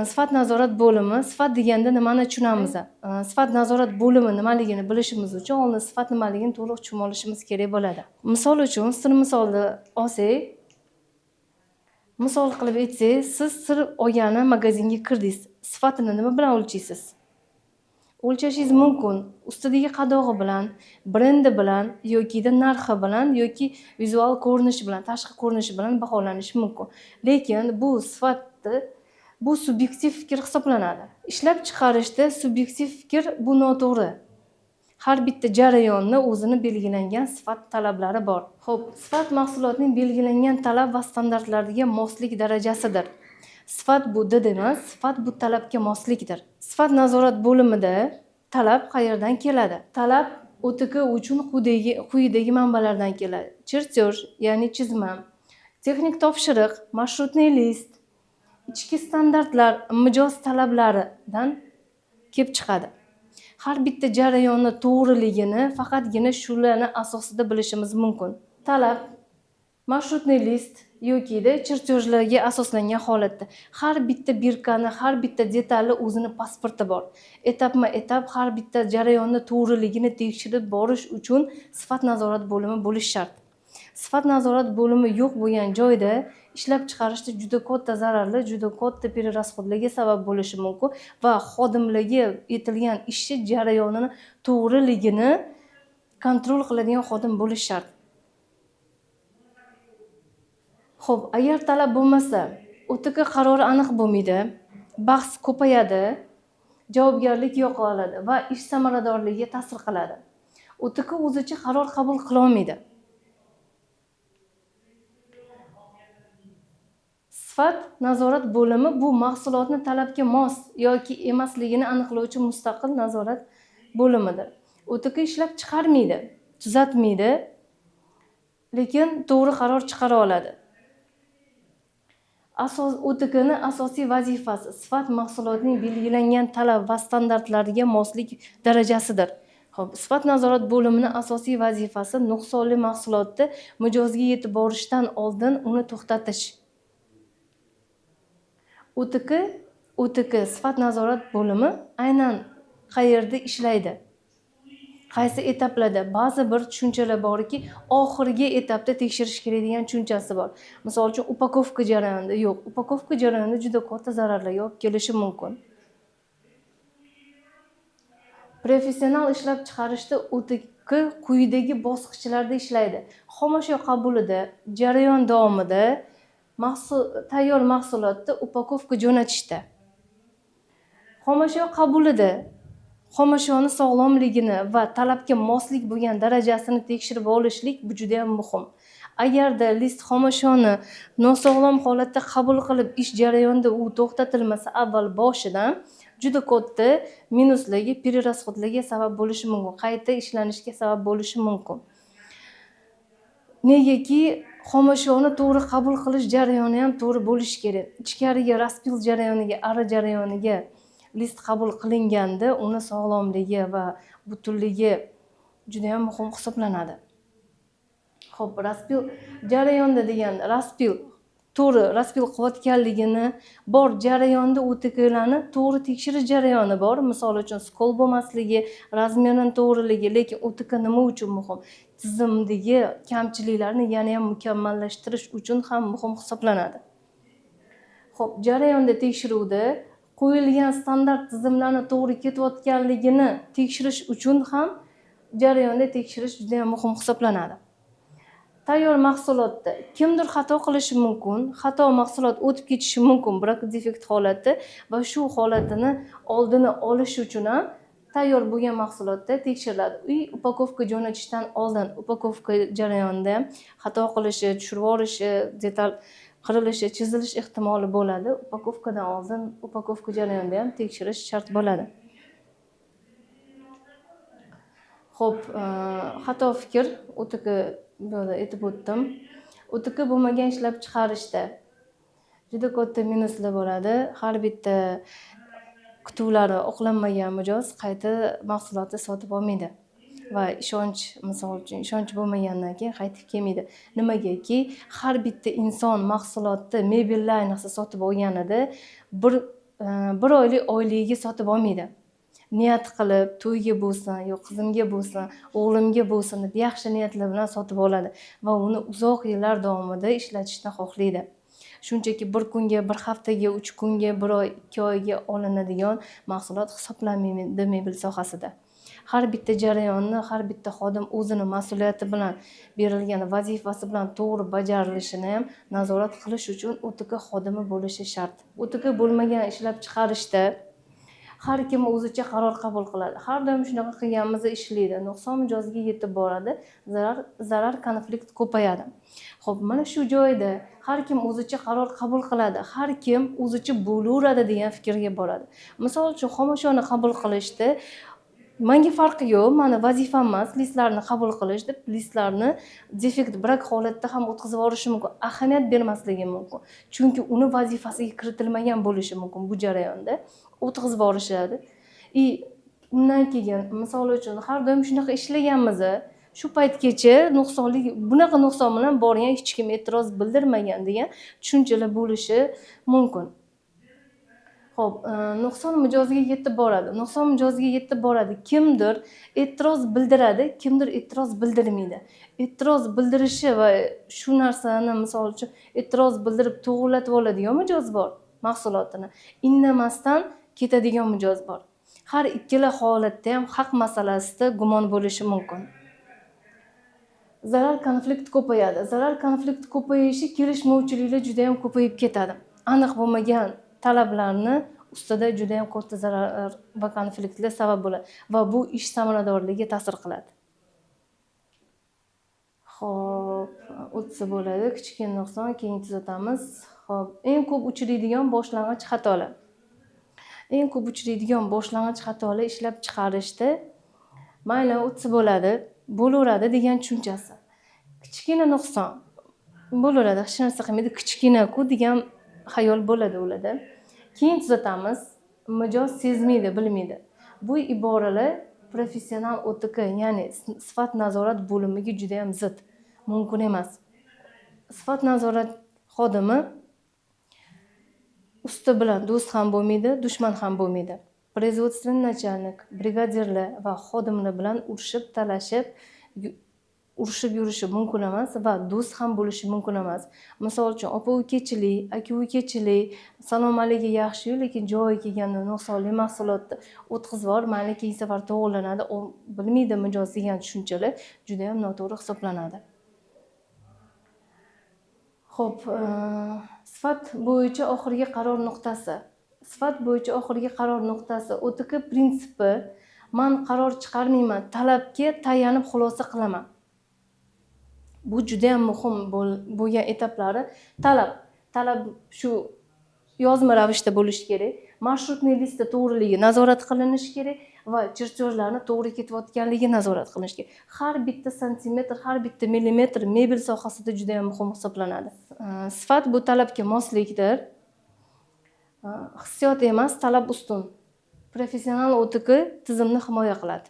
Sifat nazorat bo'limi, sifat deganda nimani tushunamiz? Sifat nazorat bo'limi nimaligini bilishimiz uchun oldin sifat nimaligini to'liq tushunib olishimiz kerak bo'ladi. Misol uchun sir misolni olsak, misol qilib aytsak, siz sir olgani magazinga kirdingiz. Sifatini nima bilan o'lchaysiz? O'lchashingiz mumkin. Ustidagi qadog'i bilan, brendi bilan yoki narxi bilan yoki vizual ko'rinishi bilan, tashqi ko'rinishi bilan baholanishi mumkin. Lekin bu sifatni bu subyektiv fikr hisoblanadi. Ishlab chiqarishda subyektiv fikr bu noto'g'ri. Har bitta jarayonni o'zini belgilangan sifat talablari bor. Xo'p, sifat mahsulotning belgilangan talab va standartlariga moslik darajasidir. Sifat bu did emas, sifat bu talabga moslikdir. Sifat nazorat bo'limida talab qayerdan keladi? Talab OTK uchun quyidagi manbalardan keladi. Chertyoj, ya'ni chizma, texnik topshiriq, marshrutniy list, ichki standartlar, mijoz talablaridan kelib chiqadi. Har bitta jarayonni to'g'riligini faqatgina shularni asosida bilishimiz mumkin. Talab marshrutniy list yoki chertyojlarga asoslangan holatda har bitta birkani, har bitta detalni o'zini pasporti bor. Etapma-etap har bitta jarayonni to'g'riligini tekshirib borish uchun sifat nazorat bo'limi bo'lishi shart. Sifat nazorat bo'limi yo'q bo'lgan joyda ishlab chiqarishda juda katta zararli, juda katta pererasxodlarga sabab bo'lishi mumkin va xodimlarga aytilgan ishi jarayonini to'g'riligini kontrol qiladigan xodim bo'lishi shart. Xo'p, agar talab bo'lmasa, OTK qarori aniq bo'lmaydi, bahs ko'payadi, javobgarlik yo'qoladi va ish samaradorligiga ta'sir qiladi. OTK o'zicha qaror qabul qila olmaydi. Sifat nazorat bo'limi bu mahsulotni talabga mos yoki emasligini aniqlovchi mustaqil nazorat bo'limidir. OTK ishlab chiqarmaydi, tuzatmaydi, lekin to'g'ri qaror chiqara oladi. OTKni asosiy vazifasi sifat mahsulotning belgilangan talab va standartlariga moslik darajasidir. Xo'p, sifat nazorat bo'limining asosiy vazifasi nuqsonli mahsulotni mijozga yetib borishdan oldin uni to'xtatish. OTK sifat nazorat bo'limi aynan qayerda ishlaydi? Qaysi etaplarda? Ba'zi bir tushunchalar borki, oxirgi etapda tekshirish kerak degan tushunchasi bor. Misol uchun, upakovka jarayonida yo'q. Upakovka jarayonida juda katta zararlarga olib kelishi mumkin. Professional ishlab chiqarishda OTK quyidagi bosqichlarda ishlaydi. Xomashyo qabulida, jarayon davomida, tayyor mahsulotni upakovka jo'natishda. Xomashyo qabulida xomashyoni sog'lomligini va talabga moslik bo'lgan darajasini tekshirib olishlik bu juda ham muhim. Agarda list xomashyoni nosog'lom holatda qabul qilib ish jarayonida u to'xtatilmasa avval boshidan juda katta minuslarga, pererasxodlarga sabab bo'lishi mumkin, qayta ishlanishiga sabab bo'lishi mumkin. Negaki xomashyoni to'g'ri qabul qilish jarayoni ham to'g'ri bo'lishi kerak. Ichkariga raspil jarayoniga, ara jarayoniga list qabul qilinganda uni sog'lomligi va butunligi juda ham muhim hisoblanadi. Xo'p, raspil jarayonda deganda to'g'ri raspil qilayotganligini bor jarayonda OTKlarni to'g'ri tekshirish jarayoni bor. Misol uchun skol bo'lmasligi, razmerning to'g'riligi, lekin OTK nima uchun muhim? Tizimdagi kamchiliklarni yana ham mukammallashtirish uchun ham muhim hisoblanadi. Xo'p, jarayonda tekshiruvda qo'yilgan standart tizimlarni to'g'ri ketayotganligini tekshirish uchun ham jarayonda tekshirish juda ham muhim hisoblanadi. Tayyor mahsulotda kimdir xato qilishi mumkin, xato mahsulot o'tib ketishi mumkin brak defekt holati va shu holatini oldini olish uchun ham tayyor bo'lgan mahsulotda tekshiriladi. Upakovka jo'natishdan oldin upakovka jarayonida ham xato qilishi, tushirib yuborishi, detal qirilishi, chizilish ehtimoli bo'ladi. Upakovkadan oldin upakovka jarayonida ham tekshirish shart bo'ladi. Xo'p, xato fikr OTK burada aytib o'tdim. OTK bo'lmagan ishlab chiqarishda juda katta minuslar bo'ladi. Har bitta kutuvlari oqlanmagan mijoz qayta mahsulotni sotib olmaydi. Va ishonch, misol uchun ishonch bo'lmagandan keyin qaytib kelmaydi. Nimagaki, har bitta inson mahsulotni mebellar ayniqsa sotib olganida bir bir oylik oyligiga sotib olmaydi. Niyat qilib to'yga bo'lsin, yo qizimga bo'lsin, o'g'limga bo'lsin deb yaxshi niyatlar bilan sotib oladi va uni uzoq yillar davomida ishlatishni xohlaydi. Shunchaki bir kunga, bir haftaga, 3 kunga, 1 oy, 2 oyga olinadigan mahsulot hisoblanmaydi mebel sohasida. Har bitta jarayonni, har bitta xodim o'zini mas'uliyati bilan berilgan vazifasi bilan to'g'ri bajarilishini ham nazorat qilish uchun OTK xodimi bo'lishi shart. OTK bo'lmagan ishlab chiqarishda har kim o'zicha qaror qabul qiladi. Har doim shunaqa qilganimizda ishlaydi. Nuqson mijoziga yetib boradi, zarar konflikt ko'payadi. Xo'p, mana shu joyda har kim o'zicha qaror qabul qiladi, har kim o'zicha bo'laveradi degan fikrga boradi. Misol uchun, xomushoni qabul qilishda menga farqi yo'q, mani vazifam emas listlarni qabul qilish deb listlarni defekt brak holatda ham o'tkazib yuborishi mumkin. Ahamiyat bermasligi mumkin. Chunki uni vazifasiga kiritilmagan bo'lishi mumkin bu jarayonda. O'tkazib yuborishadi. Undan keyin misol uchun har doim shunaqa ishlaganmiz, shu paytgacha nuqsonlik, bunaqa nuqson bilan borgan hech kim e'tiroz bildirmagan degan tushunchalar bo'lishi mumkin. Xo'p, nuqson mijoziga yetib boradi. Nuqson mijoziga yetib boradi. Kimdir e'tiroz bildiradi, kimdir e'tiroz bildirmaydi. E'tiroz bildirishi va shu narsani misol uchun e'tiroz bildirib to'g'rilatib oladigan mijoz bor mahsulotini. Indamasdan ketadigan mijoz bor. Har ikkala holatda ham haq masalasida gumon bo'lishi mumkin. Zarar konflikt ko'payadi. Zarar konflikt ko'payishi kelishmovchiliklar juda ham ko'payib ketadi. Aniq bo'lmagan talablarni ustida juda ham katta zarar va konfliktlar sabab bo'ladi va bu ish samaradorligiga ta'sir qiladi. Xo'p, o'tsa bo'ladi. Kichkina nuqson keyin tuzatamiz. Xo'p, eng ko'p uchraydigan boshlang'ich xatolar. Eng ko'p uchraydigan boshlang'ich xatolar ishlab chiqarishda mayli o'tsa bo'ladi, bo'laveradi degan tushunchasi. Kichkina nuqson bo'laveradi, hech narsa qilmaydi, kichkina-ku degan xayol bo'ladi ularda. Keyin tuzatamiz, mijoz sezmaydi, bilmaydi. Bu iboralar professional OTK, ya'ni sifat nazorat bo'limiga juda ham zid, mumkin emas. Sifat nazorat xodimi usta bilan do'st ham bo'lmaydi, dushman ham bo'lmaydi. Производственный начальник, brigadirlar va xodimlar bilan urushib, talashib, urushib yurishi mumkin emas va do'st ham bo'lishi mumkin emas. Misol uchun, opa-ukachilik, aka-ukachilik, salom alaykum yaxshi-yu, lekin joyi kelganda nuqsonli mahsulotni o'tkazib yubor, mayli keyin safar to'g'rilanadi, u bilmaydi mijoz degan tushunchalar juda ham noto'g'ri hisoblanadi. Xo'p, sifat bo'yicha oxirgi qaror nuqtasi. Sifat bo'yicha oxirgi qaror nuqtasi OTK prinsipi. Men qaror chiqarmayman, talabga tayanib xulosa qilaman. Bu juda ham muhim bo'lgan etaplari. Talab shu yozma ravishda bo'lishi kerak. Marshrutniy lista to'g'riligi nazorat qilinishi kerak va chertyorlarni to'g'ri ketayotganligi nazorat qilinishi kerak. Har bitta santimetr, har bitta millimetr mebel sohasida juda ham muhim hisoblanadi. Sifat bu talabga moslikdir. Hissiyot emas, talab ustun. Professional OTK tizimni himoya qiladi.